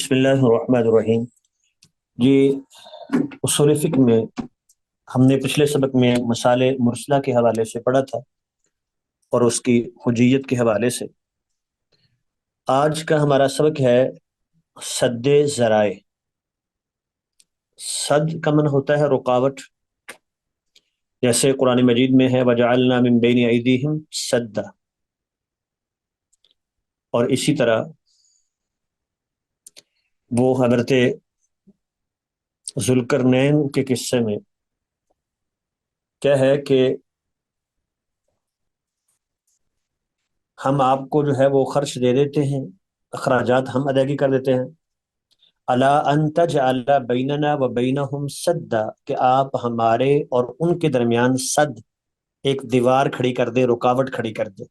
بسم اللہ الرحمن الرحیم جی۔ اصول فقہ میں ہم نے پچھلے سبق میں مثال مرسلہ کے حوالے سے پڑھا تھا اور اس کی حجیت کے حوالے سے۔ آج کا ہمارا سبق ہے سد ذرائع۔ سد کا معنی ہوتا ہے رکاوٹ، جیسے قرآن مجید میں ہے وَجَعَلْنَا مِن بَيْنِ أَيْدِيهِمْ سَدًّا، اور اسی طرح وہ حضرت ذوالقرنین کے قصے میں کیا ہے کہ ہم آپ کو جو ہے وہ خرچ دے دیتے ہیں، اخراجات ہم ادائیگی کر دیتے ہیں۔ الا ان تجعل بیننا و بینہم سدا، کہ آپ ہمارے اور ان کے درمیان سد، ایک دیوار کھڑی کر دے، رکاوٹ کھڑی کر دے۔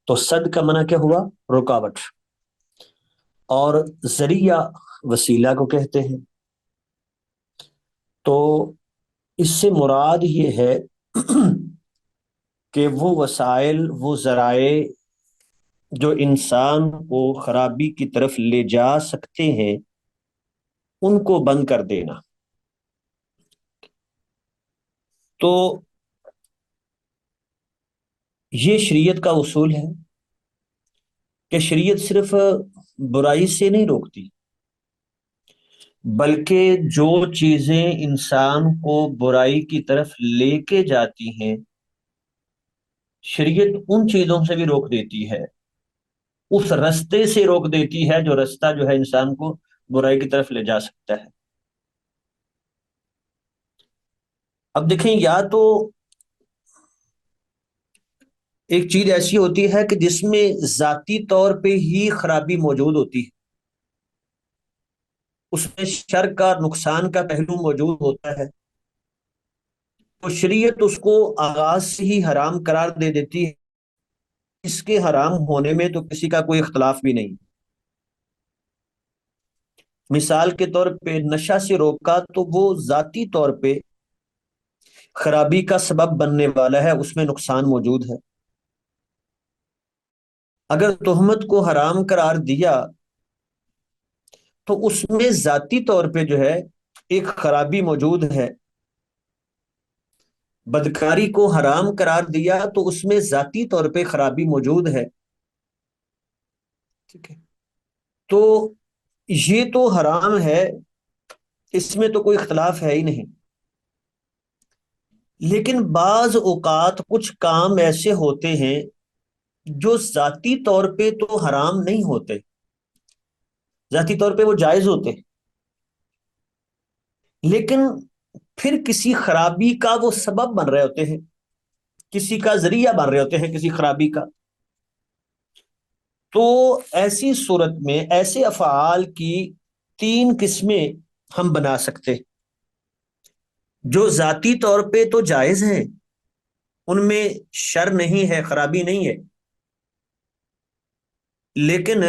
تو سد کا معنی کیا ہوا؟ رکاوٹ۔ اور ذریعہ وسیلہ کو کہتے ہیں۔ تو اس سے مراد یہ ہے کہ وہ وسائل، وہ ذرائع جو انسان کو خرابی کی طرف لے جا سکتے ہیں، ان کو بند کر دینا۔ تو یہ شریعت کا اصول ہے کہ شریعت صرف برائی سے نہیں روکتی، بلکہ جو چیزیں انسان کو برائی کی طرف لے کے جاتی ہیں، شریعت ان چیزوں سے بھی روک دیتی ہے، اس رستے سے روک دیتی ہے جو رستہ جو ہے انسان کو برائی کی طرف لے جا سکتا ہے۔ اب دیکھیں، یا تو ایک چیز ایسی ہوتی ہے کہ جس میں ذاتی طور پہ ہی خرابی موجود ہوتی ہے، اس میں شر کا، نقصان کا پہلو موجود ہوتا ہے، تو شریعت اس کو آغاز سے ہی حرام قرار دے دیتی ہے۔ اس کے حرام ہونے میں تو کسی کا کوئی اختلاف بھی نہیں۔ مثال کے طور پہ نشہ سے روکا تو وہ ذاتی طور پہ خرابی کا سبب بننے والا ہے، اس میں نقصان موجود ہے۔ اگر تہمت کو حرام قرار دیا تو اس میں ذاتی طور پہ جو ہے ایک خرابی موجود ہے۔ بدکاری کو حرام قرار دیا تو اس میں ذاتی طور پہ خرابی موجود ہے۔ ٹھیک ہے، تو یہ تو حرام ہے، اس میں تو کوئی اختلاف ہے ہی نہیں۔ لیکن بعض اوقات کچھ کام ایسے ہوتے ہیں جو ذاتی طور پہ تو حرام نہیں ہوتے، ذاتی طور پہ وہ جائز ہوتے، لیکن پھر کسی خرابی کا وہ سبب بن رہے ہوتے ہیں، کسی کا ذریعہ بن رہے ہوتے ہیں کسی خرابی کا۔ تو ایسی صورت میں ایسے افعال کی تین قسمیں ہم بنا سکتے، جو ذاتی طور پہ تو جائز ہیں، ان میں شر نہیں ہے، خرابی نہیں ہے، لیکن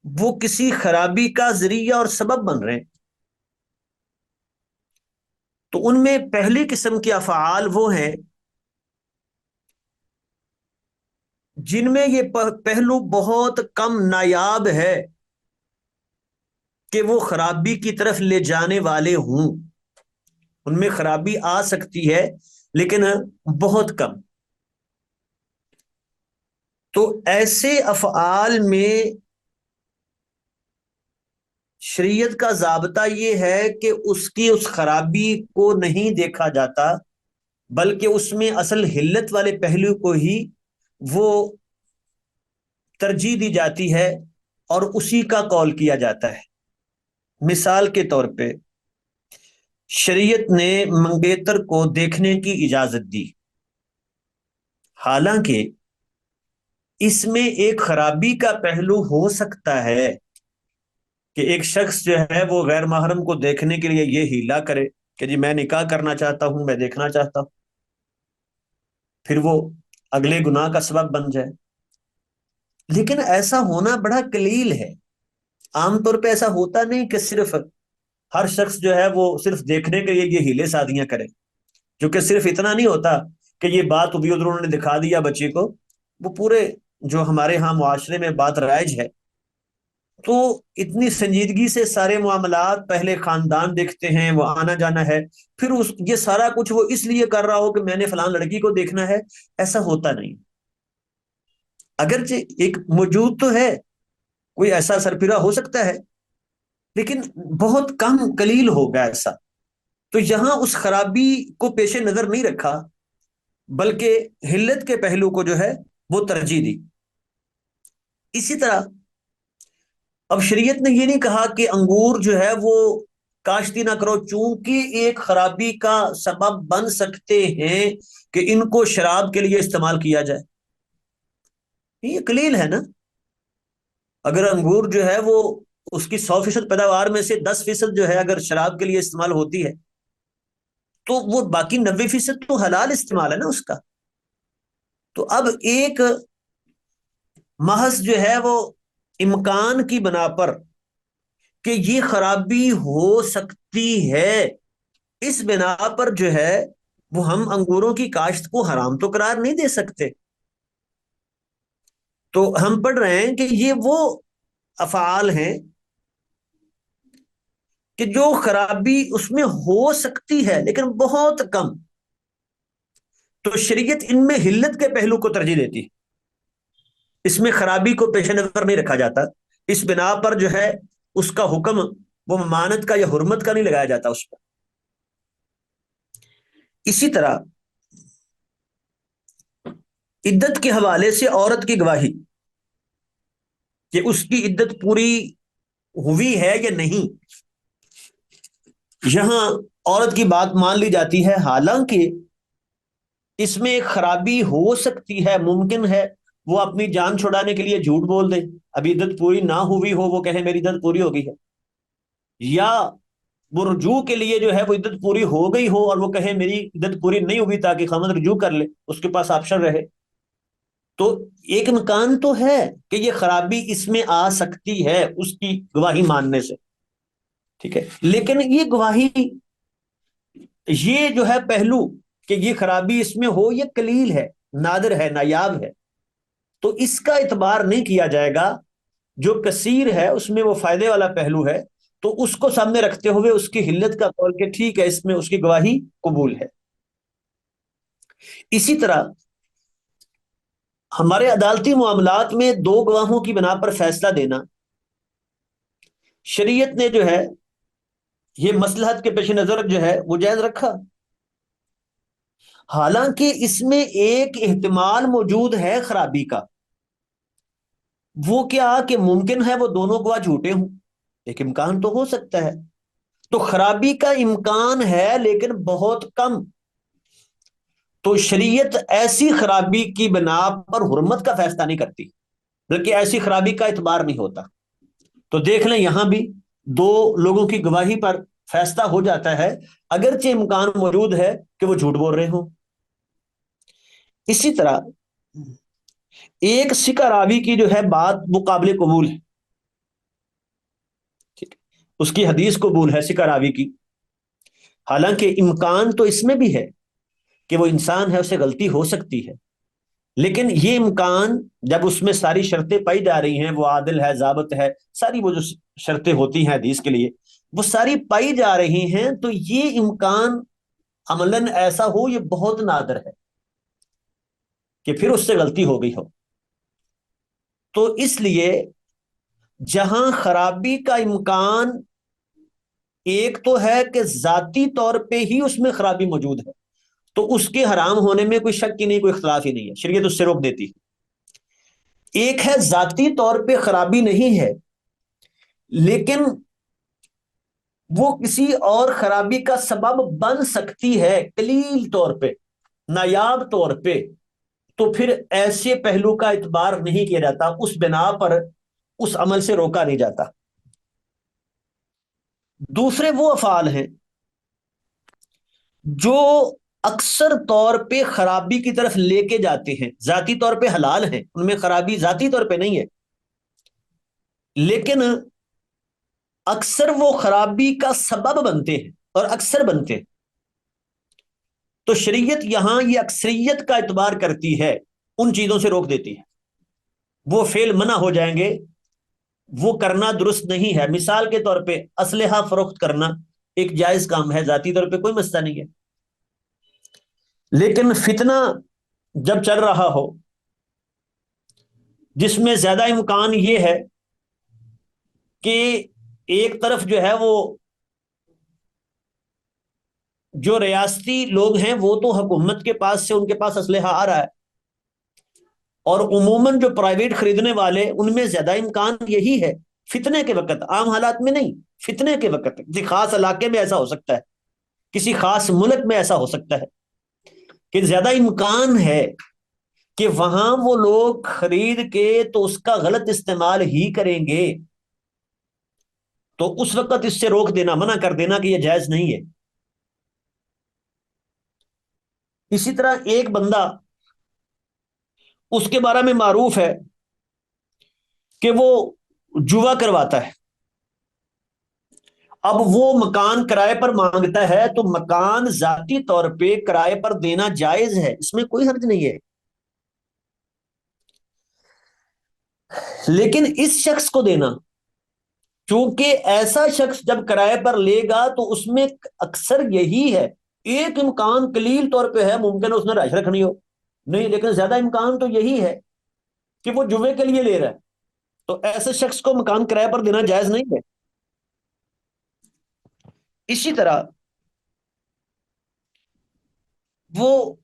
وہ کسی خرابی کا ذریعہ اور سبب بن رہے ہیں۔ تو ان میں پہلی قسم کے افعال وہ ہیں جن میں یہ پہلو بہت کم نایاب ہے کہ وہ خرابی کی طرف لے جانے والے ہوں۔ ان میں خرابی آ سکتی ہے لیکن بہت کم۔ تو ایسے افعال میں شریعت کا ضابطہ یہ ہے کہ اس کی اس خرابی کو نہیں دیکھا جاتا، بلکہ اس میں اصل حلت والے پہلو کو ہی وہ ترجیح دی جاتی ہے اور اسی کا قول کیا جاتا ہے۔ مثال کے طور پہ شریعت نے منگیتر کو دیکھنے کی اجازت دی، حالانکہ اس میں ایک خرابی کا پہلو ہو سکتا ہے کہ ایک شخص جو ہے وہ غیر محرم کو دیکھنے کے لیے یہ ہیلا کرے کہ جی میں نکاح کرنا چاہتا ہوں، میں دیکھنا چاہتا ہوں، پھر وہ اگلے گناہ کا سبب بن جائے۔ لیکن ایسا ہونا بڑا قلیل ہے، عام طور پہ ایسا ہوتا نہیں کہ صرف ہر شخص جو ہے وہ صرف دیکھنے کے لیے یہ ہیلے شادیاں کرے، کیونکہ صرف اتنا نہیں ہوتا کہ یہ بات ابھی ادھر انہوں نے دکھا دیا بچی کو، وہ پورے جو ہمارے ہاں معاشرے میں بات رائج ہے تو اتنی سنجیدگی سے سارے معاملات، پہلے خاندان دیکھتے ہیں، وہ آنا جانا ہے، پھر یہ سارا کچھ وہ اس لیے کر رہا ہو کہ میں نے فلان لڑکی کو دیکھنا ہے، ایسا ہوتا نہیں۔ اگرچہ ایک موجود تو ہے، کوئی ایسا سرفراہ ہو سکتا ہے، لیکن بہت کم، قلیل ہوگا ایسا۔ تو یہاں اس خرابی کو پیش نظر نہیں رکھا، بلکہ حلت کے پہلو کو جو ہے وہ ترجیح دی۔ اسی طرح اب شریعت نے یہ نہیں کہا کہ انگور جو ہے وہ کاشتی نہ کرو، چونکہ ایک خرابی کا سبب بن سکتے ہیں کہ ان کو شراب کے لیے استعمال کیا جائے۔ یہ قلیل ہے نا۔ اگر انگور جو ہے وہ اس کی 100% پیداوار میں سے 10% جو ہے اگر شراب کے لیے استعمال ہوتی ہے، تو وہ باقی 90% تو حلال استعمال ہے نا اس کا۔ تو اب ایک محض جو ہے وہ امکان کی بنا پر کہ یہ خرابی ہو سکتی ہے، اس بنا پر جو ہے وہ ہم انگوروں کی کاشت کو حرام تو قرار نہیں دے سکتے۔ تو ہم پڑھ رہے ہیں کہ یہ وہ افعال ہیں کہ جو خرابی اس میں ہو سکتی ہے لیکن بہت کم، تو شریعت ان میں حلت کے پہلو کو ترجیح دیتی، اس میں خرابی کو پیش نظر نہیں رکھا جاتا، اس بنا پر جو ہے اس کا حکم وہ ممانت کا یا حرمت کا نہیں لگایا جاتا اس پر۔ اسی طرح عدت کے حوالے سے عورت کی گواہی کہ اس کی عدت پوری ہوئی ہے یا نہیں، یہاں عورت کی بات مان لی جاتی ہے، حالانکہ اس میں ایک خرابی ہو سکتی ہے، ممکن ہے وہ اپنی جان چھڑانے کے لیے جھوٹ بول دے، ابھی عدت پوری نہ ہوئی ہو، وہ کہے میری عدت پوری ہو گئی ہے، یا وہ رجوع کے لیے جو ہے وہ عدت پوری ہو گئی ہو اور وہ کہے میری عدت پوری نہیں ہوئی تاکہ خامد رجوع کر لے، اس کے پاس آپشن رہے۔ تو ایک امکان تو ہے کہ یہ خرابی اس میں آ سکتی ہے اس کی گواہی ماننے سے، ٹھیک ہے، لیکن یہ گواہی، یہ جو ہے پہلو کہ یہ خرابی اس میں ہو، یہ قلیل ہے، نادر ہے، نایاب ہے، تو اس کا اعتبار نہیں کیا جائے گا۔ جو کثیر ہے اس میں وہ فائدے والا پہلو ہے، تو اس کو سامنے رکھتے ہوئے اس کی حلت کا قول کہ ٹھیک ہے اس میں اس کی گواہی قبول ہے۔ اسی طرح ہمارے عدالتی معاملات میں دو گواہوں کی بنا پر فیصلہ دینا، شریعت نے جو ہے یہ مصلحت کے پیش نظر جو ہے وہ جائز رکھا، حالانکہ اس میں ایک احتمال موجود ہے خرابی کا، وہ کیا کہ ممکن ہے وہ دونوں گواہ جھوٹے ہوں، ایک امکان تو ہو سکتا ہے، تو خرابی کا امکان ہے لیکن بہت کم، تو شریعت ایسی خرابی کی بنا پر حرمت کا فیصلہ نہیں کرتی، بلکہ ایسی خرابی کا اعتبار نہیں ہوتا۔ تو دیکھ لیں یہاں بھی دو لوگوں کی گواہی پر فیصلہ ہو جاتا ہے، اگرچہ امکان موجود ہے کہ وہ جھوٹ بول رہے ہوں۔ اسی طرح ایک ثقہ راوی کی جو ہے بات وہ قابل قبول ہے، ٹھیک ہے، اس کی حدیث قبول ہے ثقہ راوی کی، حالانکہ امکان تو اس میں بھی ہے کہ وہ انسان ہے، اسے غلطی ہو سکتی ہے، لیکن یہ امکان جب اس میں ساری شرطیں پائی جا رہی ہیں، وہ عادل ہے، ضابط ہے، ساری وہ جو شرطیں ہوتی ہیں حدیث کے لیے وہ ساری پائی جا رہی ہیں، تو یہ امکان عملاً ایسا ہو، یہ بہت نادر ہے کہ پھر اس سے غلطی ہو گئی ہو۔ تو اس لیے جہاں خرابی کا امکان ایک تو ہے کہ ذاتی طور پہ ہی اس میں خرابی موجود ہے، تو اس کے حرام ہونے میں کوئی شک ہی نہیں، کوئی اختلاف ہی نہیں ہے، شریعت اس سے روک دیتی ہے۔ ایک ہے ذاتی طور پہ خرابی نہیں ہے لیکن وہ کسی اور خرابی کا سبب بن سکتی ہے، قلیل طور پہ، نایاب طور پہ، تو پھر ایسے پہلو کا اعتبار نہیں کیا جاتا، اس بنا پر اس عمل سے روکا نہیں جاتا۔ دوسرے وہ افعال ہیں جو اکثر طور پہ خرابی کی طرف لے کے جاتے ہیں، ذاتی طور پہ حلال ہیں، ان میں خرابی ذاتی طور پہ نہیں ہے، لیکن اکثر وہ خرابی کا سبب بنتے ہیں اور اکثر بنتے ہیں، تو شریعت یہاں یہ اکثریت کا اعتبار کرتی ہے، ان چیزوں سے روک دیتی ہے، وہ فعل منع ہو جائیں گے وہ کرنا درست نہیں ہے. مثال کے طور پہ اسلحہ فروخت کرنا ایک جائز کام ہے، ذاتی طور پہ کوئی مسئلہ نہیں ہے. لیکن فتنہ جب چل رہا ہو جس میں زیادہ امکان یہ ہے کہ ایک طرف جو ہے وہ جو ریاستی لوگ ہیں وہ تو حکومت کے پاس سے ان کے پاس اسلحہ آ رہا ہے، اور عموماً جو پرائیویٹ خریدنے والے ان میں زیادہ امکان یہی ہے فتنے کے وقت، عام حالات میں نہیں، فتنے کے وقت کسی خاص علاقے میں ایسا ہو سکتا ہے، کسی خاص ملک میں ایسا ہو سکتا ہے کہ زیادہ امکان ہے کہ وہاں وہ لوگ خرید کے تو اس کا غلط استعمال ہی کریں گے. تو اس وقت اس سے روک دینا، منع کر دینا کہ یہ جائز نہیں ہے. اسی طرح ایک بندہ اس کے بارے میں معروف ہے کہ وہ جوا کرواتا ہے. اب وہ مکان کرائے پر مانگتا ہے تو مکان ذاتی طور پہ کرائے پر دینا جائز ہے، اس میں کوئی حرج نہیں ہے. لیکن اس شخص کو دینا، چونکہ ایسا شخص جب کرائے پر لے گا تو اس میں اکثر یہی ہے، ایک امکان قلیل طور پہ ہے ممکن اس نے رائش رکھنی ہو نہیں، لیکن زیادہ امکان تو یہی ہے کہ وہ جمعے کے لیے لے رہا ہے، تو ایسے شخص کو مکان کرائے پر دینا جائز نہیں ہے. اسی طرح وہ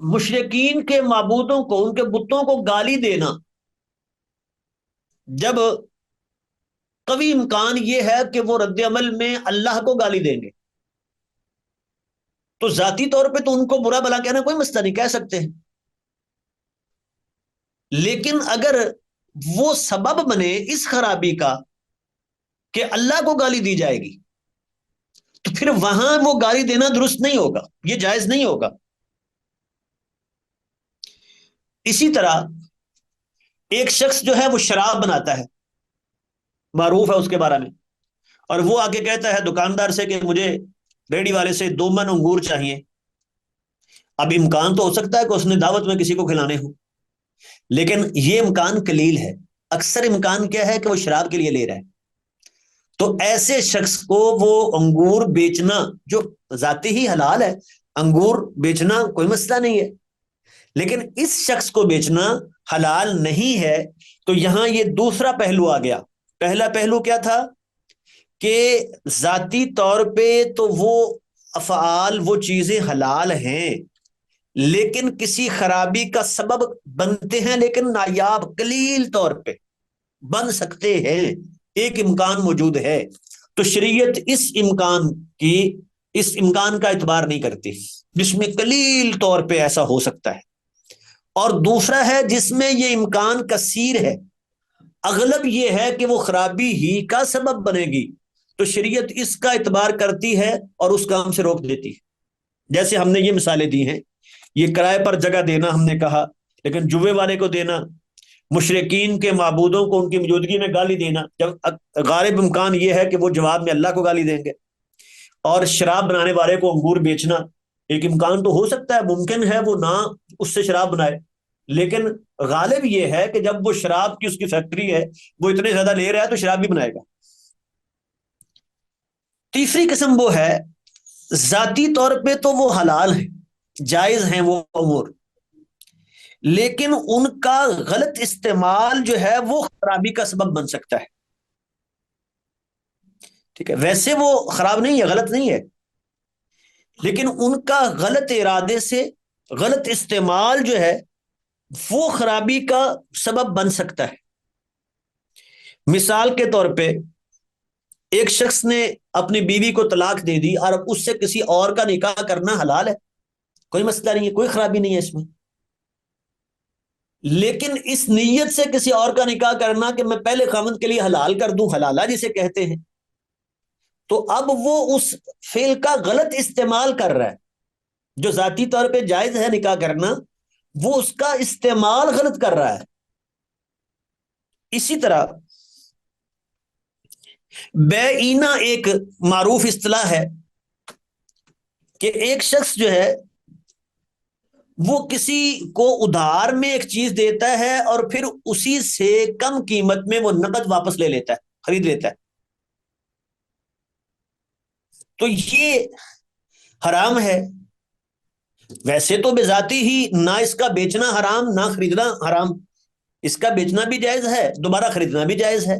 مشرکین کے معبودوں کو، ان کے بتوں کو گالی دینا، جب قوی امکان یہ ہے کہ وہ رد عمل میں اللہ کو گالی دیں گے، تو ذاتی طور پہ تو ان کو برا بلا کہنا کوئی مسئلہ نہیں، کہہ سکتے ہیں. لیکن اگر وہ سبب بنے اس خرابی کا کہ اللہ کو گالی دی جائے گی تو پھر وہاں وہ گالی دینا درست نہیں ہوگا، یہ جائز نہیں ہوگا. اسی طرح ایک شخص جو ہے وہ شراب بناتا ہے، معروف ہے اس کے بارے میں، اور وہ آگے کہتا ہے دکاندار سے کہ مجھے ریڑی والے سے 2 من انگور چاہیے. اب امکان تو ہو سکتا ہے کہ اس نے دعوت میں کسی کو کھلانے ہو، لیکن یہ امکان قلیل ہے. اکثر امکان کیا ہے کہ وہ شراب کے لیے لے رہا ہے. تو ایسے شخص کو وہ انگور بیچنا جو ذاتی ہی حلال ہے، انگور بیچنا کوئی مسئلہ نہیں ہے، لیکن اس شخص کو بیچنا حلال نہیں ہے. تو یہاں یہ دوسرا پہلو آ گیا. پہلا پہلو کیا تھا کہ ذاتی طور پہ تو وہ افعال، وہ چیزیں حلال ہیں، لیکن کسی خرابی کا سبب بنتے ہیں، لیکن نایاب قلیل طور پہ بن سکتے ہیں، ایک امکان موجود ہے. تو شریعت اس امکان کا اعتبار نہیں کرتی جس میں قلیل طور پہ ایسا ہو سکتا ہے. اور دوسرا ہے جس میں یہ امکان کثیر ہے، اغلب یہ ہے کہ وہ خرابی ہی کا سبب بنے گی، تو شریعت اس کا اعتبار کرتی ہے اور اس کام سے روک دیتی ہے. جیسے ہم نے یہ مثالیں دی ہیں، یہ کرائے پر جگہ دینا ہم نے کہا، لیکن جوے والے کو دینا، مشرکین کے معبودوں کو ان کی موجودگی میں گالی دینا، جب غالب امکان یہ ہے کہ وہ جواب میں اللہ کو گالی دیں گے. اور شراب بنانے والے کو انگور بیچنا، ایک امکان تو ہو سکتا ہے، ممکن ہے وہ نہ اس سے شراب بنائے، لیکن غالب یہ ہے کہ جب وہ شراب کی اس کی فیکٹری ہے، وہ اتنے زیادہ لے رہا ہے تو شراب بھی بنائے گا. تیسری قسم وہ ہے ذاتی طور پہ تو وہ حلال ہیں، جائز ہیں وہ امور، لیکن ان کا غلط استعمال جو ہے وہ خرابی کا سبب بن سکتا ہے. ٹھیک ہے، ویسے وہ خراب نہیں ہے، غلط نہیں ہے، لیکن ان کا غلط ارادے سے غلط استعمال جو ہے وہ خرابی کا سبب بن سکتا ہے. مثال کے طور پہ ایک شخص نے اپنی بیوی کو طلاق دے دی اور اس سے کسی اور کا نکاح کرنا حلال ہے، کوئی مسئلہ نہیں ہے، کوئی خرابی نہیں ہے اس میں. لیکن اس نیت سے کسی اور کا نکاح کرنا کہ میں پہلے خامند کے لیے حلال کر دوں، حلالہ جسے کہتے ہیں، تو اب وہ اس فعل کا غلط استعمال کر رہا ہے. جو ذاتی طور پہ جائز ہے نکاح کرنا، وہ اس کا استعمال غلط کر رہا ہے. اسی طرح بیعینہ ایک معروف اصطلاح ہے کہ ایک شخص جو ہے وہ کسی کو ادھار میں ایک چیز دیتا ہے اور پھر اسی سے کم قیمت میں وہ نقد واپس لے لیتا ہے، خرید لیتا ہے، تو یہ حرام ہے۔ ویسے تو بذاتی ہی نہ اس کا بیچنا حرام نہ خریدنا حرام، اس کا بیچنا بھی جائز ہے، دوبارہ خریدنا بھی جائز ہے،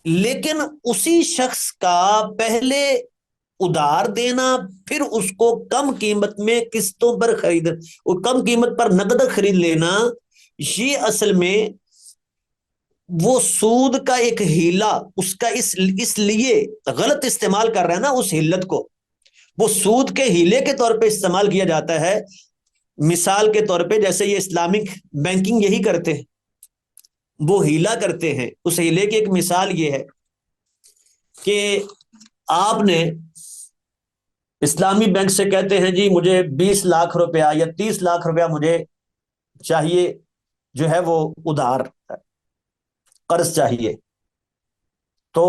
لیکن اسی شخص کا پہلے ادھار دینا، پھر اس کو کم قیمت میں قسطوں پر خرید، کم قیمت پر نقد خرید لینا، یہ اصل میں وہ سود کا ایک ہیلا، اس کا اس لیے غلط استعمال کر رہا ہے نا اس حلت کو، وہ سود کے ہیلے کے طور پہ استعمال کیا جاتا ہے۔ مثال کے طور پہ جیسے یہ اسلامک بینکنگ یہی کرتے ہیں، وہ ہیلا کرتے ہیں، اس ہیلے کی ایک مثال یہ ہے کہ آپ نے اسلامی بینک سے کہتے ہیں جی مجھے 20 لاکھ روپیہ یا 30 لاکھ روپیہ مجھے چاہیے، جو ہے وہ ادھار قرض چاہیے، تو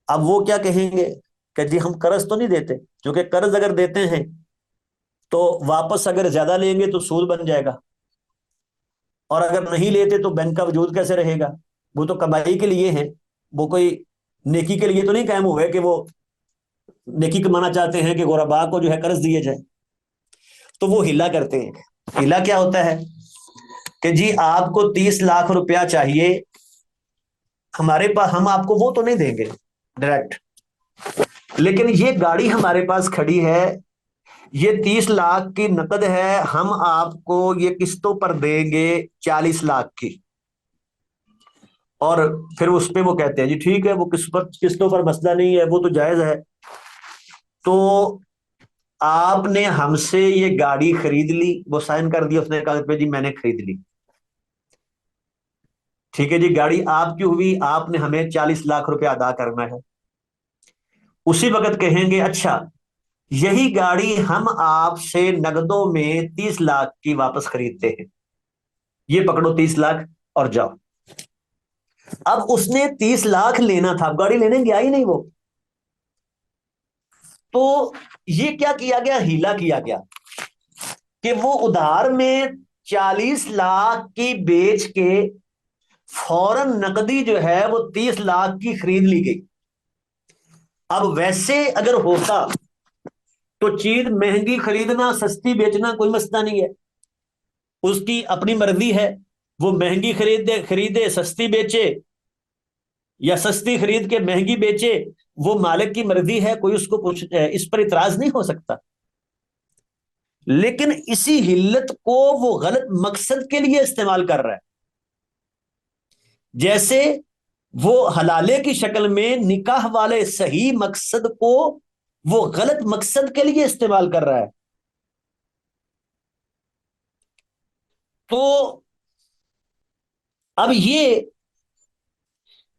اب وہ کیا کہیں گے کہ جی ہم قرض تو نہیں دیتے، کیونکہ قرض اگر دیتے ہیں تو واپس اگر زیادہ لیں گے تو سود بن جائے گا، اور اگر نہیں لیتے تو بینک کا وجود کیسے رہے گا؟ وہ تو کمائی کے لیے ہیں، وہ کوئی نیکی کے لیے تو نہیں قائم ہوئے کہ وہ نیکی کمانا چاہتے ہیں کہ غربا کو جو ہے قرض دیے جائے، تو وہ ہلا کرتے ہیں۔ ہلا کیا ہوتا ہے کہ جی آپ کو 30 لاکھ روپیہ چاہیے، ہمارے پاس ہم آپ کو وہ تو نہیں دیں گے ڈائریکٹ، لیکن یہ گاڑی ہمارے پاس کھڑی ہے، یہ 30 لاکھ کی نقد ہے، ہم آپ کو یہ قسطوں پر دیں گے 40 لاکھ کی، اور پھر اس پہ وہ کہتے ہیں جی ٹھیک ہے، وہ قسطوں پر مسئلہ نہیں ہے، وہ تو جائز ہے، تو آپ نے ہم سے یہ گاڑی خرید لی، وہ سائن کر دیا اس نے کہا پہ جی میں نے خرید لی، ٹھیک ہے جی گاڑی آپ کی ہوئی، آپ نے ہمیں 40 لاکھ روپے ادا کرنا ہے، اسی وقت کہیں گے اچھا یہی گاڑی ہم آپ سے نقدوں میں 30 لاکھ کی واپس خریدتے ہیں، یہ پکڑو 30 لاکھ اور جاؤ۔ اب اس نے 30 لاکھ لینا تھا، گاڑی لینے گیا ہی نہیں وہ، تو یہ کیا کیا گیا، ہیلا کیا گیا کہ وہ ادھار میں 40 لاکھ کی بیچ کے فوراً نقدی جو ہے وہ 30 لاکھ کی خرید لی گئی۔ اب ویسے اگر ہوتا تو چیز مہنگی خریدنا سستی بیچنا کوئی مسئلہ نہیں ہے، اس کی اپنی مرضی ہے، وہ مہنگی خریدے سستی بیچے، یا سستی خرید کے مہنگی بیچے، وہ مالک کی مرضی ہے، کوئی اس کو اس پر اعتراض نہیں ہو سکتا، لیکن اسی حلت کو وہ غلط مقصد کے لیے استعمال کر رہا ہے، جیسے وہ حلالے کی شکل میں نکاح والے صحیح مقصد کو وہ غلط مقصد کے لیے استعمال کر رہا ہے، تو اب یہ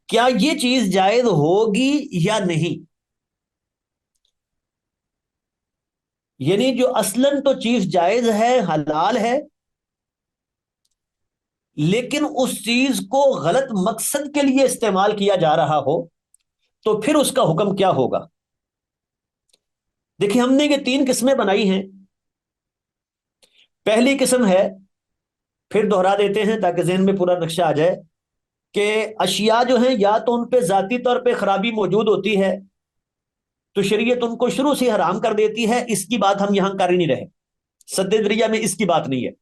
کیا یہ چیز جائز ہوگی یا نہیں؟ یعنی جو اصلاً تو چیز جائز ہے، حلال ہے، لیکن اس چیز کو غلط مقصد کے لیے استعمال کیا جا رہا ہو تو پھر اس کا حکم کیا ہوگا؟ دیکھیے ہم نے یہ 3 قسمیں بنائی ہیں۔ پہلی قسم ہے، پھر دوہرا دیتے ہیں تاکہ ذہن میں پورا نقشہ آ جائے، کہ اشیاء جو ہیں یا تو ان پہ ذاتی طور پہ خرابی موجود ہوتی ہے تو شریعت ان کو شروع سے حرام کر دیتی ہے، اس کی بات ہم یہاں کر ہی نہیں رہے، سد ذریعہ میں اس کی بات نہیں ہے۔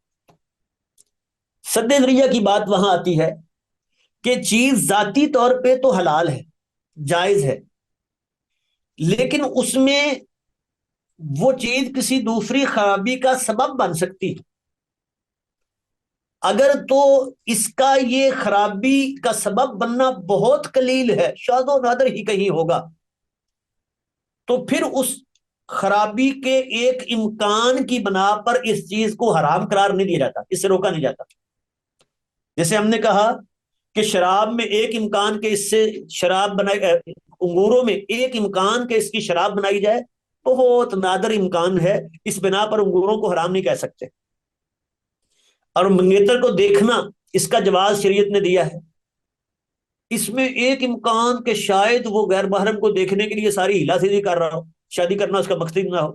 سد ذریعہ کی بات وہاں آتی ہے کہ چیز ذاتی طور پہ تو حلال ہے، جائز ہے، لیکن اس میں وہ چیز کسی دوسری خرابی کا سبب بن سکتی، اگر تو اس کا یہ خرابی کا سبب بننا بہت قلیل ہے، شاذ و نادر ہی کہیں ہوگا، تو پھر اس خرابی کے ایک امکان کی بنا پر اس چیز کو حرام قرار نہیں دیا جاتا، اس سے روکا نہیں جاتا۔ جیسے ہم نے کہا کہ شراب میں ایک امکان کے اس سے شراب بنائی، انگوروں میں ایک امکان کے اس کی شراب بنائی جائے، بہت نادر امکان ہے، اس بنا پر انگوروں کو حرام نہیں کہہ سکتے، اور منگیتر کو دیکھنا اس کا جواز شریعت نے دیا ہے، اس میں ایک امکان کہ شاید وہ غیر محرم کو دیکھنے کے لیے ساری ہیلا سیدھی کر رہا ہو، شادی کرنا اس کا مقصد نہ ہو،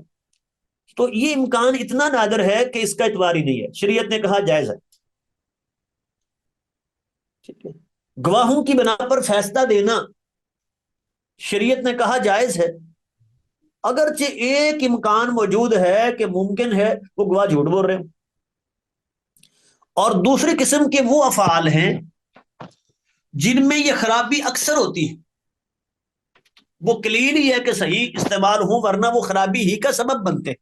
تو یہ امکان اتنا نادر ہے کہ اس کا اعتبار ہی نہیں ہے، شریعت نے کہا جائز ہے. ٹھیک ہے. گواہوں کی بنا پر فیصلہ دینا شریعت نے کہا جائز ہے، اگرچہ ایک امکان موجود ہے کہ ممکن ہے وہ گواہ جھوٹ بول رہے ہیں. اور دوسری قسم کے وہ افعال ہیں جن میں یہ خرابی اکثر ہوتی ہے، وہ کلین ہی ہے کہ صحیح استعمال ہوں ورنہ وہ خرابی ہی کا سبب بنتے.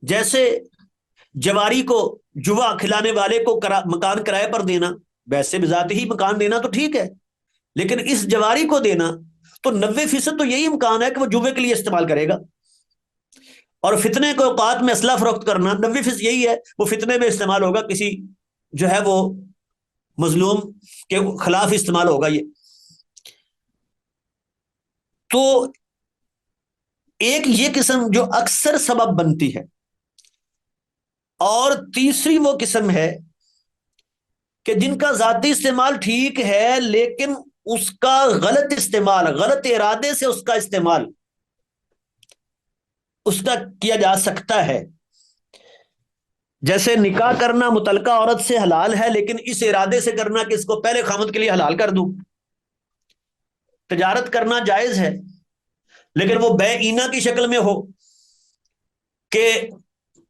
جیسے جواری کو، جوا کھلانے والے کو مکان کرائے پر دینا، ویسے بذات ہی مکان دینا تو ٹھیک ہے، لیکن اس جواری کو دینا تو 90% تو یہی امکان ہے کہ وہ جوے کے لیے استعمال کرے گا. اور فتنے کے اوقات میں اسلحہ فروخت کرنا 90% یہی ہے، وہ فتنے میں استعمال ہوگا، کسی جو ہے وہ مظلوم کے خلاف استعمال ہوگا. یہ تو ایک یہ قسم جو اکثر سبب بنتی ہے، اور تیسری وہ قسم ہے کہ جن کا ذاتی استعمال ٹھیک ہے لیکن اس کا غلط استعمال، غلط ارادے سے اس کا استعمال اس کا کیا جا سکتا ہے. جیسے نکاح کرنا متعلقہ عورت سے حلال ہے لیکن اس ارادے سے کرنا کہ اس کو پہلے خامد کے لیے حلال کر دوں. تجارت کرنا جائز ہے لیکن وہ بے اینا کی شکل میں ہو کہ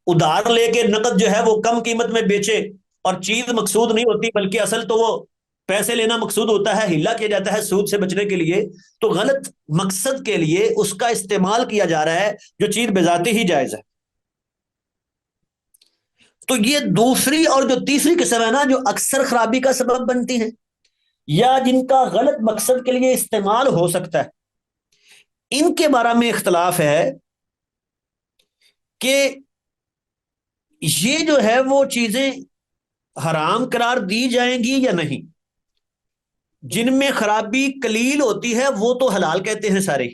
ادھار لے کے نقد جو ہے وہ کم قیمت میں بیچے، اور چیز مقصود نہیں ہوتی بلکہ اصل تو وہ پیسے لینا مقصود ہوتا ہے، ہلا کیا جاتا ہے سود سے بچنے کے لیے، تو غلط مقصد کے لیے اس کا استعمال کیا جا رہا ہے جو چیز بذاتی ہی جائز ہے. تو یہ دوسری اور جو تیسری قسم ہے نا، جو اکثر خرابی کا سبب بنتی ہیں یا جن کا غلط مقصد کے لیے استعمال ہو سکتا ہے، ان کے بارے میں اختلاف ہے کہ یہ جو ہے وہ چیزیں حرام قرار دی جائیں گی یا نہیں. جن میں خرابی قلیل ہوتی ہے وہ تو حلال کہتے ہیں سارے،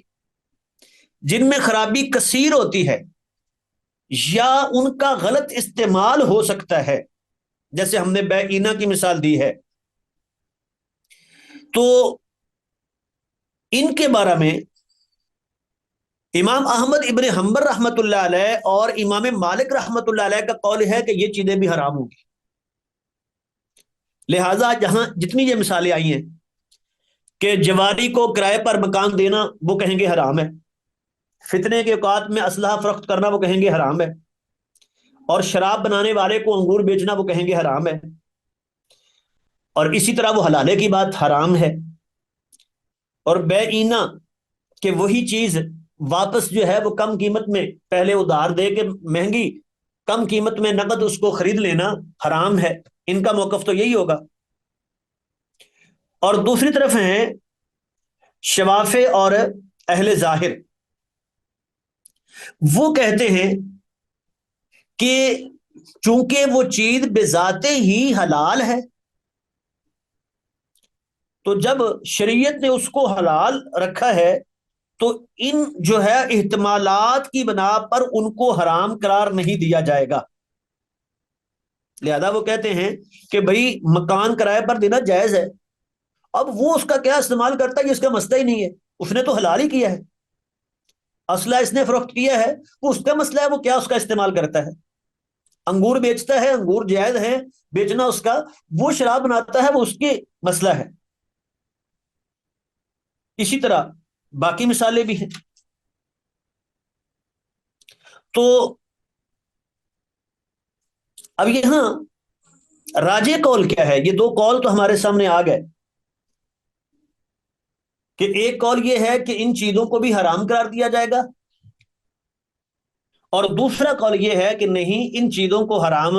جن میں خرابی کثیر ہوتی ہے یا ان کا غلط استعمال ہو سکتا ہے، جیسے ہم نے بے اینا کی مثال دی ہے، تو ان کے بارے میں امام احمد ابن حنبل رحمۃ اللہ علیہ اور امام مالک رحمۃ اللہ علیہ کا قول ہے کہ یہ چیزیں بھی حرام ہوں گی. لہذا جہاں جتنی یہ مثالیں آئی ہیں کہ جواری کو کرائے پر مکان دینا وہ کہیں گے حرام ہے، فتنے کے اوقات میں اسلحہ فروخت کرنا وہ کہیں گے حرام ہے، اور شراب بنانے والے کو انگور بیچنا وہ کہیں گے حرام ہے، اور اسی طرح وہ حلالے کی بات حرام ہے. اور بے اینا کہ وہی چیز واپس جو ہے وہ کم قیمت میں پہلے ادھار دے کے مہنگی، کم قیمت میں نقد اس کو خرید لینا حرام ہے. ان کا موقف تو یہی ہوگا. اور دوسری طرف ہیں شوافے اور اہل ظاہر، وہ کہتے ہیں کہ چونکہ وہ چیز بذات ہی حلال ہے تو جب شریعت نے اس کو حلال رکھا ہے تو ان جو ہے احتمالات کی بنا پر ان کو حرام قرار نہیں دیا جائے گا. لہذا وہ کہتے ہیں کہ بھئی مکان کرائے پر دینا جائز ہے، اب وہ اس کا کیا استعمال کرتا ہے یہ اس کا مسئلہ ہی نہیں ہے، اس نے تو حلال ہی کیا ہے، اسلحہ اس نے فروخت کیا ہے، وہ اس کا مسئلہ ہے وہ کیا اس کا استعمال کرتا ہے. انگور بیچتا ہے، انگور جائز ہے بیچنا اس کا، وہ شراب بناتا ہے وہ اس کے مسئلہ ہے. اسی طرح باقی مثالیں بھی ہیں. تو اب یہاں راجے قول کیا ہے؟ یہ دو قول تو ہمارے سامنے آ گئے کہ ایک قول یہ ہے کہ ان چیزوں کو بھی حرام قرار دیا جائے گا، اور دوسرا قول یہ ہے کہ نہیں، ان چیزوں کو حرام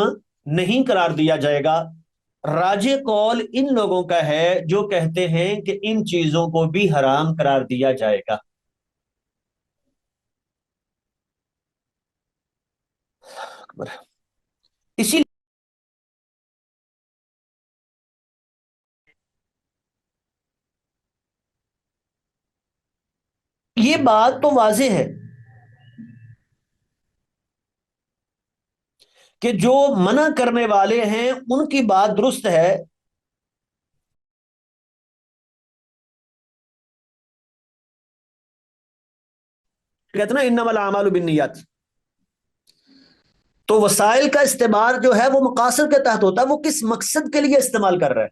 نہیں قرار دیا جائے گا. راجے قول ان لوگوں کا ہے جو کہتے ہیں کہ ان چیزوں کو بھی حرام قرار دیا جائے گا. اسی یہ بات تو واضح ہے کہ جو منع کرنے والے ہیں ان کی بات درست ہے. کہتے نا انما الاعمال بالنیات، تو وسائل کا استعمال جو ہے وہ مقاصد کے تحت ہوتا ہے، وہ کس مقصد کے لیے استعمال کر رہا ہے۔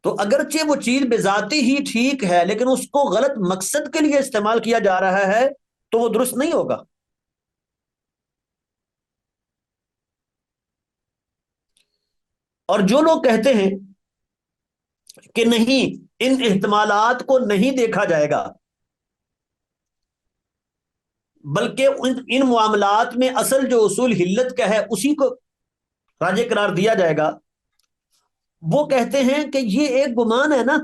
تو اگرچہ وہ چیز بذاتی ہی ٹھیک ہے، لیکن اس کو غلط مقصد کے لیے استعمال کیا جا رہا ہے تو وہ درست نہیں ہوگا۔ اور جو لوگ کہتے ہیں کہ نہیں، ان احتمالات کو نہیں دیکھا جائے گا، بلکہ ان معاملات میں اصل جو اصول حلت کا ہے اسی کو راجع قرار دیا جائے گا، وہ کہتے ہیں کہ یہ ایک گمان ہے نا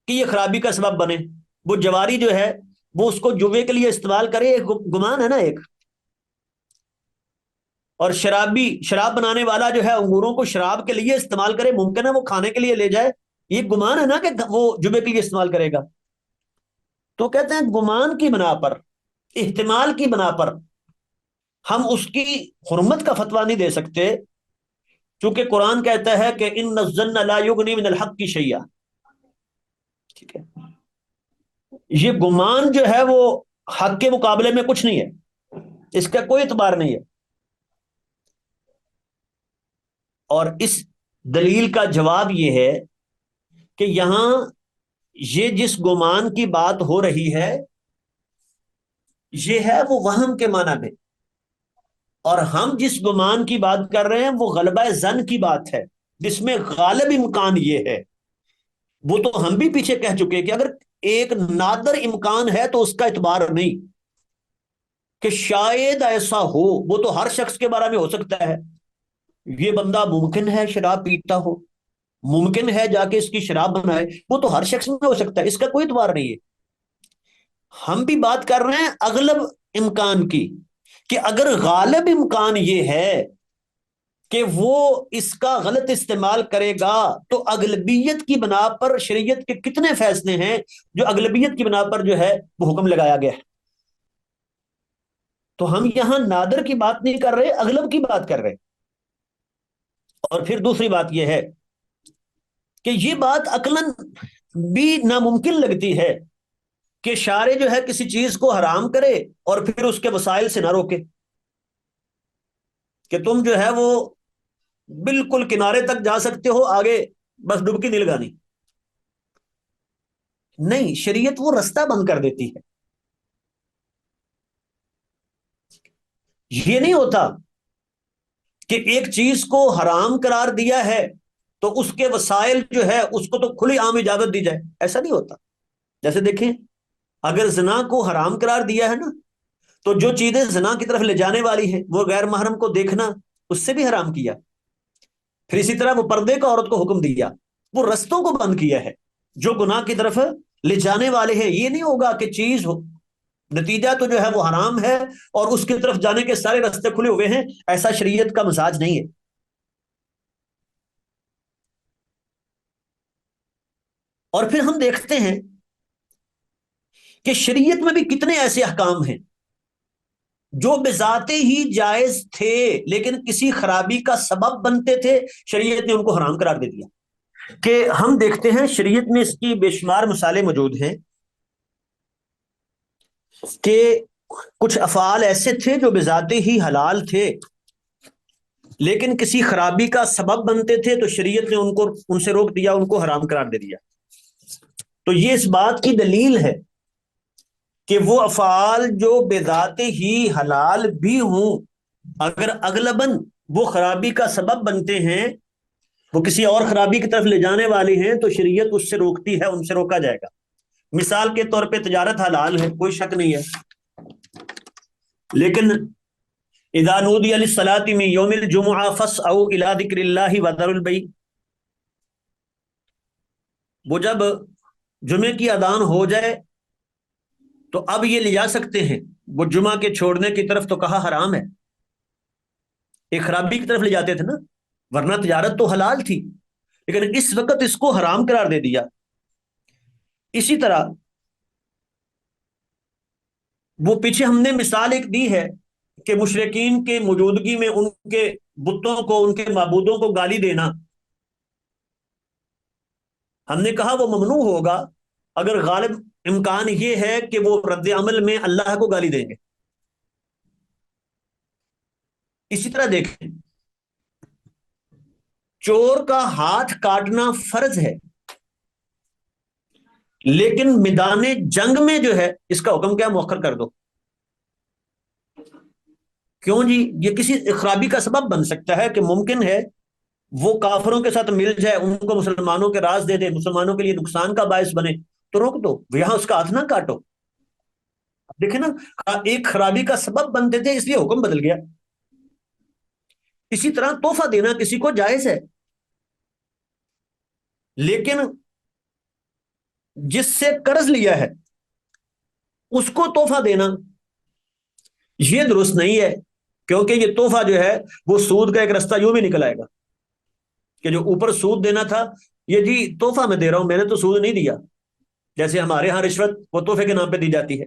کہ یہ خرابی کا سبب بنے۔ وہ جواری جو ہے وہ اس کو جوے کے لیے استعمال کرے، ایک گمان ہے نا ایک۔ اور شراب بنانے والا جو ہے انگوروں کو شراب کے لیے استعمال کرے، ممکن ہے وہ کھانے کے لیے لے جائے، یہ گمان ہے نا کہ وہ جبے کے لیے استعمال کرے گا۔ تو کہتے ہیں گمان کی بنا پر، احتمال کی بنا پر ہم اس کی حرمت کا فتویٰ نہیں دے سکتے، چونکہ قرآن کہتا ہے کہ ان الظن لا یغنی من الحق کی شیئا۔ ٹھیک ہے، یہ گمان جو ہے وہ حق کے مقابلے میں کچھ نہیں ہے، اس کا کوئی اعتبار نہیں ہے۔ اور اس دلیل کا جواب یہ ہے کہ یہاں یہ جس گمان کی بات ہو رہی ہے یہ ہے وہ وہم کے معنی میں، اور ہم جس گمان کی بات کر رہے ہیں وہ غلبہ ظن کی بات ہے، جس میں غالب امکان یہ ہے۔ وہ تو ہم بھی پیچھے کہہ چکے کہ اگر ایک نادر امکان ہے تو اس کا اعتبار نہیں، کہ شاید ایسا ہو، وہ تو ہر شخص کے بارے میں ہو سکتا ہے۔ یہ بندہ ممکن ہے شراب پیتا ہو، ممکن ہے جا کے اس کی شراب بنائے، وہ تو ہر شخص میں ہو سکتا ہے، اس کا کوئی اعتبار نہیں ہے۔ ہم بھی بات کر رہے ہیں اغلب امکان کی، کہ اگر غالب امکان یہ ہے کہ وہ اس کا غلط استعمال کرے گا، تو اغلبیت کی بنا پر شریعت کے کتنے فیصلے ہیں جو اغلبیت کی بنا پر جو ہے وہ حکم لگایا گیا ہے۔ تو ہم یہاں نادر کی بات نہیں کر رہے، اغلب کی بات کر رہے۔ اور پھر دوسری بات یہ ہے کہ یہ بات عقلاً بھی ناممکن لگتی ہے کہ شارع جو ہے کسی چیز کو حرام کرے اور پھر اس کے وسائل سے نہ روکے، کہ تم جو ہے وہ بالکل کنارے تک جا سکتے ہو، آگے بس ڈبکی نہیں لگانی۔ نہیں، شریعت وہ رستہ بند کر دیتی ہے۔ یہ نہیں ہوتا کہ ایک چیز کو حرام قرار دیا ہے تو اس کے وسائل جو ہے اس کو تو کھلی عام اجازت دی جائے، ایسا نہیں ہوتا۔ جیسے دیکھیں، اگر زنا کو حرام قرار دیا ہے نا، تو جو چیزیں زنا کی طرف لے جانے والی ہیں وہ غیر محرم کو دیکھنا، اس سے بھی حرام کیا۔ پھر اسی طرح وہ پردے کا عورت کو حکم دیا، وہ رستوں کو بند کیا ہے جو گناہ کی طرف لے جانے والے ہیں۔ یہ نہیں ہوگا کہ چیز ہو، نتیجہ تو جو ہے وہ حرام ہے اور اس کی طرف جانے کے سارے راستے کھلے ہوئے ہیں، ایسا شریعت کا مزاج نہیں ہے۔ اور پھر ہم دیکھتے ہیں کہ شریعت میں بھی کتنے ایسے احکام ہیں جو بذات ہی جائز تھے لیکن کسی خرابی کا سبب بنتے تھے، شریعت نے ان کو حرام قرار دے دیا۔ کہ ہم دیکھتے ہیں شریعت میں اس کی بے شمار مثالیں موجود ہیں کہ کچھ افعال ایسے تھے جو بذات ہی حلال تھے لیکن کسی خرابی کا سبب بنتے تھے، تو شریعت نے ان سے روک دیا، ان کو حرام قرار دے دیا۔ تو یہ اس بات کی دلیل ہے کہ وہ افعال جو بذات ہی حلال بھی ہوں، اگر اغلباً وہ خرابی کا سبب بنتے ہیں، وہ کسی اور خرابی کی طرف لے جانے والی ہیں، تو شریعت اس سے روکتی ہے، ان سے روکا جائے گا۔ مثال کے طور پہ تجارت حلال ہے، کوئی شک نہیں ہے، لیکن اذا نودی للصلاۃ من یوم الجمعہ فاسعوا الی ذکر اللہ وذروا البیع، وہ جب جمعے کی اذان ہو جائے تو اب یہ لے جا سکتے ہیں۔ وہ جمعہ کے چھوڑنے کی طرف تو کہا حرام ہے، ایک خرابی کی طرف لے جاتے تھے نا، ورنہ تجارت تو حلال تھی، لیکن اس وقت اس کو حرام قرار دے دیا۔ اسی طرح وہ پیچھے ہم نے مثال ایک دی ہے کہ مشرکین کے موجودگی میں ان کے بتوں کو، ان کے معبودوں کو گالی دینا، ہم نے کہا وہ ممنوع ہوگا اگر غالب امکان یہ ہے کہ وہ رد عمل میں اللہ کو گالی دیں گے۔ اسی طرح دیکھیں، چور کا ہاتھ کاٹنا فرض ہے، لیکن میدان جنگ میں جو ہے اس کا حکم کیا، مؤخر کر دو. کیوں جی؟ یہ کسی خرابی کا سبب بن سکتا ہے کہ ممکن ہے وہ کافروں کے ساتھ مل جائے، ان کو مسلمانوں کے راز دے دے، مسلمانوں کے لیے نقصان کا باعث بنے، تو روک دو، یہاں اس کا ہاتھ نہ کاٹو. دیکھیں نا، ایک خرابی کا سبب بنتے تھے اس لیے حکم بدل گیا. اسی طرح تحفہ دینا کسی کو جائز ہے، لیکن جس سے قرض لیا ہے اس کو تحفہ دینا یہ درست نہیں ہے، کیونکہ یہ تحفہ جو ہے وہ سود کا ایک رستہ یوں بھی نکل آئے گا کہ جو اوپر سود دینا تھا، یہ جی تحفہ میں دے رہا ہوں، میں نے تو سود نہیں دیا. جیسے ہمارے ہاں رشوت وہ تحفے کے نام پہ دی جاتی ہے،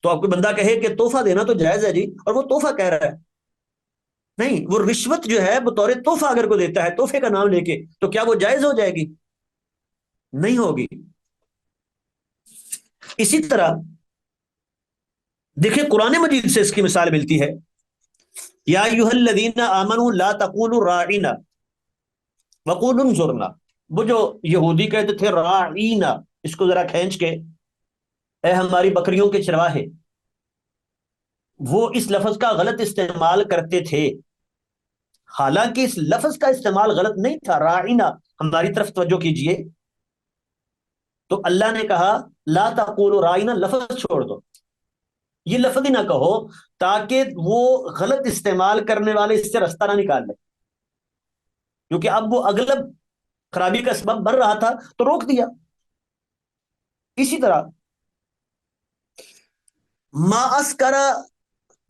تو آپ کو بندہ کہے کہ تحفہ دینا تو جائز ہے جی، اور وہ تحفہ کہہ رہا ہے. نہیں، وہ رشوت جو ہے بطور تحفہ اگر کوئی دیتا ہے تحفے کا نام لے کے، تو کیا وہ جائز ہو جائے گی؟ نہیں ہوگی. اسی طرح دیکھیں قرآن مجید سے اس کی مثال ملتی ہے، یا ایھا الذین آمنوا لا تقولوا راعینا وقولوا انظرنا. وہ جو یہودی کہتے تھے راعینا، اس کو ذرا کھینچ کے، اے ہماری بکریوں کے چرواہے، وہ اس لفظ کا غلط استعمال کرتے تھے. حالانکہ اس لفظ کا استعمال غلط نہیں تھا، راعینا، ہماری طرف توجہ کیجئے. تو اللہ نے کہا لا تقولوا راعینا، لفظ چھوڑ دو، یہ لفظ ہی نہ کہو، تاکہ وہ غلط استعمال کرنے والے اس سے رستہ نہ نکال لیں، کیونکہ اب وہ اغلب خرابی کا سبب بن رہا تھا تو روک دیا. اسی طرح ما اسکر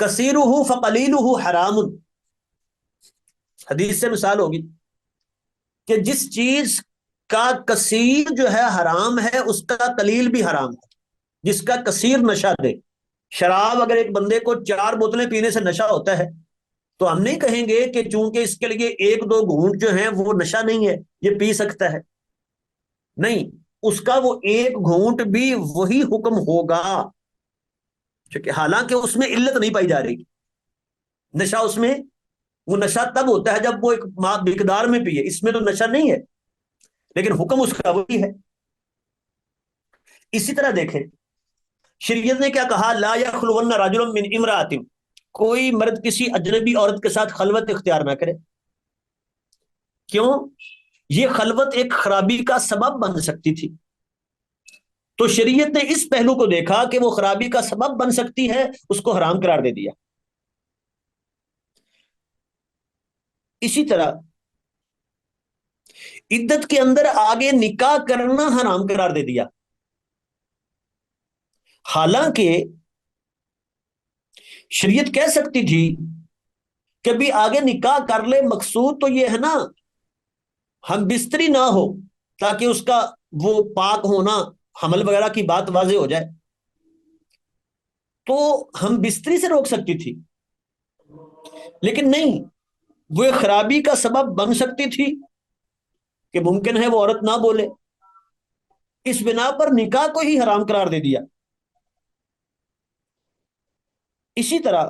کثیرہ فقلیلہ حرام، حدیث سے مثال ہوگی کہ جس چیز کا کثیر جو ہے حرام ہے اس کا قلیل بھی حرام ہے. جس کا کثیر نشہ دے، شراب اگر ایک بندے کو 4 بوتلیں پینے سے نشہ ہوتا ہے تو ہم نہیں کہیں گے کہ چونکہ اس کے لیے 1-2 گھونٹ جو ہیں وہ نشہ نہیں ہے، یہ پی سکتا ہے. نہیں، اس کا وہ 1 گھونٹ بھی وہی حکم ہوگا، چونکہ حالانکہ اس میں علت نہیں پائی جا رہی. نشہ اس میں، وہ نشہ تب ہوتا ہے جب وہ ایک مقدار میں پیے، اس میں تو نشہ نہیں ہے، لیکن حکم اس کا وہی ہے. اسی طرح دیکھیں شریعت نے کیا کہا، لا یخلون رجل من امرأۃ، کوئی مرد کسی اجنبی عورت کے ساتھ خلوت اختیار نہ کرے. کیوں؟ یہ خلوت ایک خرابی کا سبب بن سکتی تھی، تو شریعت نے اس پہلو کو دیکھا کہ وہ خرابی کا سبب بن سکتی ہے، اس کو حرام قرار دے دیا. اسی طرح عدت کے اندر آگے نکاح کرنا حرام قرار دے دیا. حالانکہ شریعت کہہ سکتی تھی کہ بھی آگے نکاح کر لے، مقصود تو یہ ہے نا ہم بستری نہ ہو، تاکہ اس کا وہ پاک ہونا، حمل وغیرہ کی بات واضح ہو جائے، تو ہم بستری سے روک سکتی تھی. لیکن نہیں، وہ خرابی کا سبب بن سکتی تھی کہ ممکن ہے وہ عورت نہ بولے، اس بنا پر نکاح کو ہی حرام قرار دے دیا. اسی طرح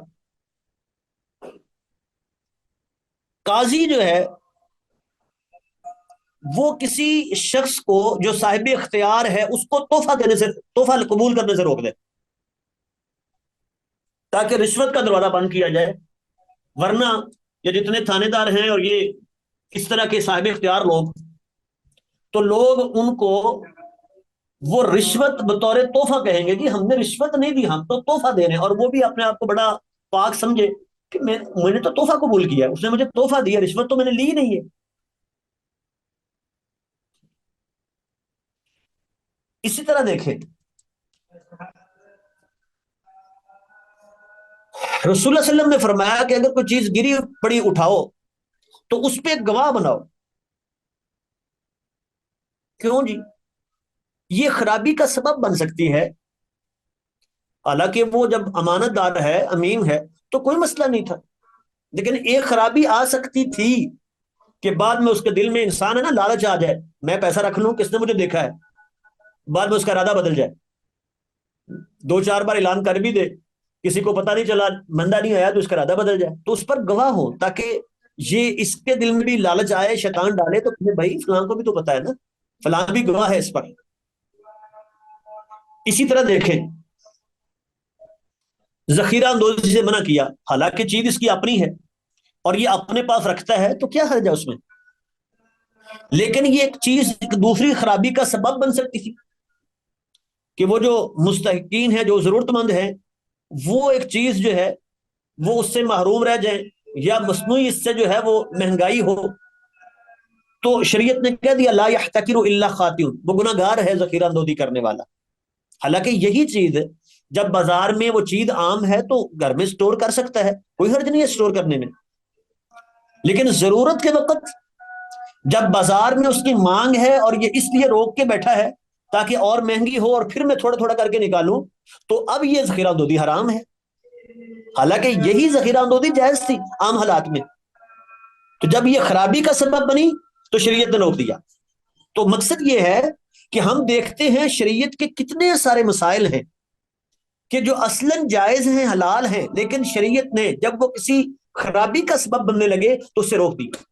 قاضی جو ہے وہ کسی شخص کو جو صاحب اختیار ہے اس کو تحفہ قبول کرنے سے روک دے، تاکہ رشوت کا دروازہ بند کیا جائے. ورنہ یہ جتنے تھانے دار ہیں اور یہ اس طرح کے صاحب اختیار لوگ، تو لوگ ان کو وہ رشوت بطور تحفہ کہیں گے کہ ہم نے رشوت نہیں دی، ہم تو تحفہ دے رہے ہیں، اور وہ بھی اپنے آپ کو بڑا پاک سمجھے کہ میں نے تو تحفہ قبول کیا، اس نے مجھے تحفہ دیا، رشوت تو میں نے لی نہیں ہے. اسی طرح دیکھیں رسول اللہ صلی اللہ علیہ وسلم نے فرمایا کہ اگر کوئی چیز گری پڑی اٹھاؤ تو اس پہ ایک گواہ بناؤ. کیوں جی؟ یہ خرابی کا سبب بن سکتی ہے. حالانکہ وہ جب امانت دار ہے، امین ہے، تو کوئی مسئلہ نہیں تھا، لیکن ایک خرابی آ سکتی تھی کہ بعد میں اس کے دل میں، انسان ہے نا، لالچ آ جائے، میں پیسہ رکھ لوں، کس نے مجھے دیکھا ہے، بعد میں اس کا ارادہ بدل جائے، 2-4 بار اعلان کر بھی دے کسی کو پتہ نہیں چلا، بندہ نہیں آیا تو اس کا ارادہ بدل جائے، تو اس پر گواہ ہو، تاکہ یہ اس کے دل میں بھی لالچ آئے، شیطان ڈالے تو بھائی فلاں کو بھی تو پتا ہے نا، فلاں بھی گواہ ہے اس پر۔ اسی طرح دیکھیں، ذخیرہ اندوزی سے منع کیا، حالانکہ چیز اس کی اپنی ہے اور یہ اپنے پاس رکھتا ہے، تو کیا حرج ہے اس میں؟ لیکن یہ ایک چیز ایک دوسری خرابی کا سبب بن سکتی تھی، کہ وہ جو مستحقین ہیں، جو ضرورت مند ہیں، وہ ایک چیز جو ہے وہ اس سے محروم رہ جائیں، یا مصنوعی اس سے جو ہے وہ مہنگائی ہو، تو شریعت نے کہہ دیا لا یحتکر الا خاطئون، وہ گناہ گار ہے ذخیرہ اندوزی کرنے والا۔ حالانکہ یہی چیز جب بازار میں وہ چیز عام ہے تو گھر میں سٹور کر سکتا ہے، کوئی حرج نہیں ہے سٹور کرنے میں، لیکن ضرورت کے وقت جب بازار میں اس کی مانگ ہے اور یہ اس لیے روک کے بیٹھا ہے تاکہ اور مہنگی ہو اور پھر میں تھوڑا تھوڑا کر کے نکالوں، تو اب یہ ذخیرہ اندوزی حرام ہے، حالانکہ یہی ذخیرہ اندوزی جائز تھی عام حالات میں۔ تو جب یہ خرابی کا سبب بنی تو شریعت نے روک دیا۔ تو مقصد یہ ہے کہ ہم دیکھتے ہیں شریعت کے کتنے سارے مسائل ہیں کہ جو اصلاً جائز ہیں، حلال ہیں، لیکن شریعت نے جب وہ کسی خرابی کا سبب بننے لگے تو اسے روک دیا۔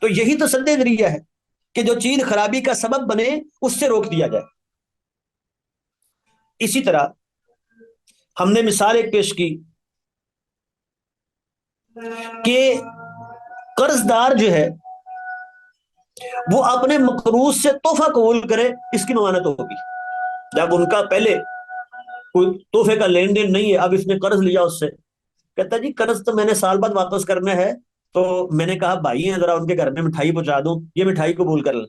تو یہی تو سد ذریعہ ہے کہ جو چیز خرابی کا سبب بنے اس سے روک دیا جائے۔ اسی طرح ہم نے مثال ایک پیش کی کہ قرض دار جو ہے وہ اپنے مقروض سے تحفہ قبول کرے، اس کی ممانعت ہوگی۔ جب ان کا پہلے کوئی تحفے کا لین دین نہیں ہے، اب اس نے قرض لیا اس سے، کہتا جی قرض تو میں نے سال بعد واپس کرنا ہے، تو میں نے کہا بھائی ہیں ذرا ان کے گھر میں مٹھائی پہنچا دوں، یہ مٹھائی قبول کر لیں،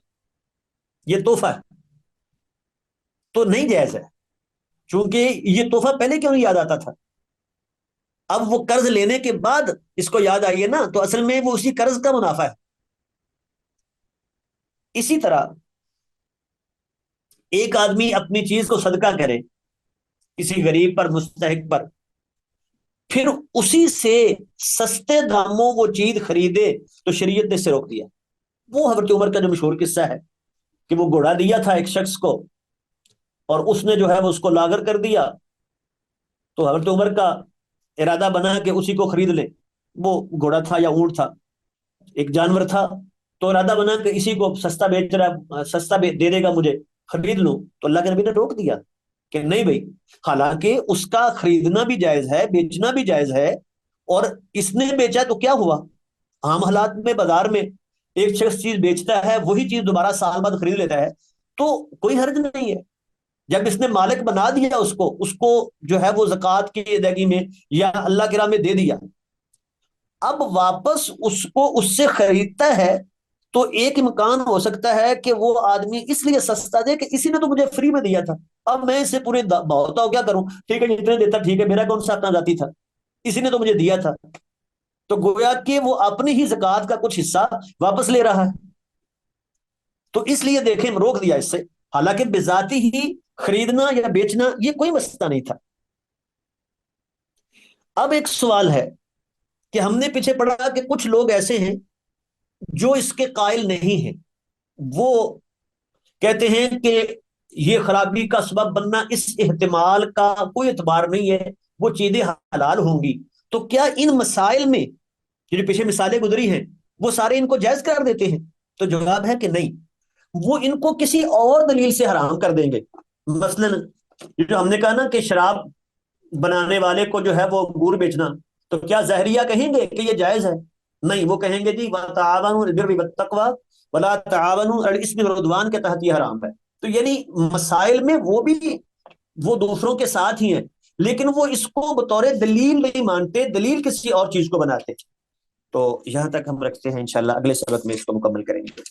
یہ تحفہ ہے تو نہیں جائز ہے، چونکہ یہ تحفہ پہلے کیوں نہیں یاد آتا تھا؟ اب وہ قرض لینے کے بعد اس کو یاد آئی ہے نا، تو اصل میں وہ اسی قرض کا منافع ہے۔ اسی طرح ایک آدمی اپنی چیز کو صدقہ کرے کسی غریب پر، مستحق پر، پھر اسی سے سستے داموں وہ چیز خریدے تو شریعت نے اسے روک دیا۔ وہ حضرت عمر کا جو مشہور قصہ ہے کہ وہ گھوڑا دیا تھا ایک شخص کو اور اس نے جو ہے وہ اس کو لاغر کر دیا، تو حضرت عمر کا ارادہ بنا کہ اسی کو خرید لے، وہ گھوڑا تھا یا اونٹ تھا، ایک جانور تھا، تو ارادہ بنا کہ اسی کو سستا بیچ رہا، سستا دے دے گا مجھے، خرید لوں، تو اللہ کے نبی نے روک دیا کہ نہیں بھائی، حالانکہ اس کا خریدنا بھی جائز ہے، بیچنا بھی جائز ہے، اور اس نے بیچا تو کیا ہوا؟ عام حالات میں بازار میں ایک شخص چیز بیچتا ہے، وہی چیز دوبارہ سال بعد خرید لیتا ہے تو کوئی حرج نہیں ہے۔ جب اس نے مالک بنا دیا اس کو جو ہے وہ زکوٰۃ کی ادائیگی میں یا اللہ کی راہ میں دے دیا، اب واپس اس کو اس سے خریدتا ہے، تو ایک امکان ہو سکتا ہے کہ وہ آدمی اس لیے سستا دے کہ اسی نے تو مجھے فری میں دیا تھا، اب میں اسے پورے بہتا ہوں کیا کروں، ٹھیک ہے جتنے دیتا ٹھیک ہے، میرا کون سا اپنا ذاتی تھا، اسی نے تو مجھے دیا تھا، تو گویا کہ وہ اپنی ہی زکوٰۃ کا کچھ حصہ واپس لے رہا ہے۔ تو اس لیے دیکھیں روک دیا اس سے، حالانکہ بذاتی ہی خریدنا یا بیچنا یہ کوئی مسئلہ نہیں تھا۔ اب ایک سوال ہے کہ ہم نے پیچھے پڑھا کہ کچھ لوگ ایسے ہیں جو اس کے قائل نہیں ہیں، وہ کہتے ہیں کہ یہ خرابی کا سبب بننا اس احتمال کا کوئی اعتبار نہیں ہے، وہ چیزیں حلال ہوں گی، تو کیا ان مسائل میں جو پیچھے مثالیں گزری ہیں وہ سارے ان کو جائز قرار دیتے ہیں؟ تو جواب ہے کہ نہیں، وہ ان کو کسی اور دلیل سے حرام کر دیں گے۔ مثلا جو ہم نے کہا نا کہ شراب بنانے والے کو جو ہے وہ انگور بیچنا، تو کیا ظاہریہ کہیں گے کہ یہ جائز ہے؟ نہیں، وہ کہیں گے جی وَتَعَاوَنُوا عَلَى الْبِرِّ وَالتَّقْوَىٰ وَلَا تَعَاوَنُوا عَلَى الْإِثْمِ وَالْعُدْوَانِ کے تحت یہ حرام ہے۔ تو یعنی مسائل میں وہ بھی وہ دوسروں کے ساتھ ہی ہیں، لیکن وہ اس کو بطور دلیل نہیں مانتے، دلیل کسی اور چیز کو بناتے۔ تو یہاں تک ہم رکھتے ہیں، انشاءاللہ اگلے سبق میں اس کو مکمل کریں گے۔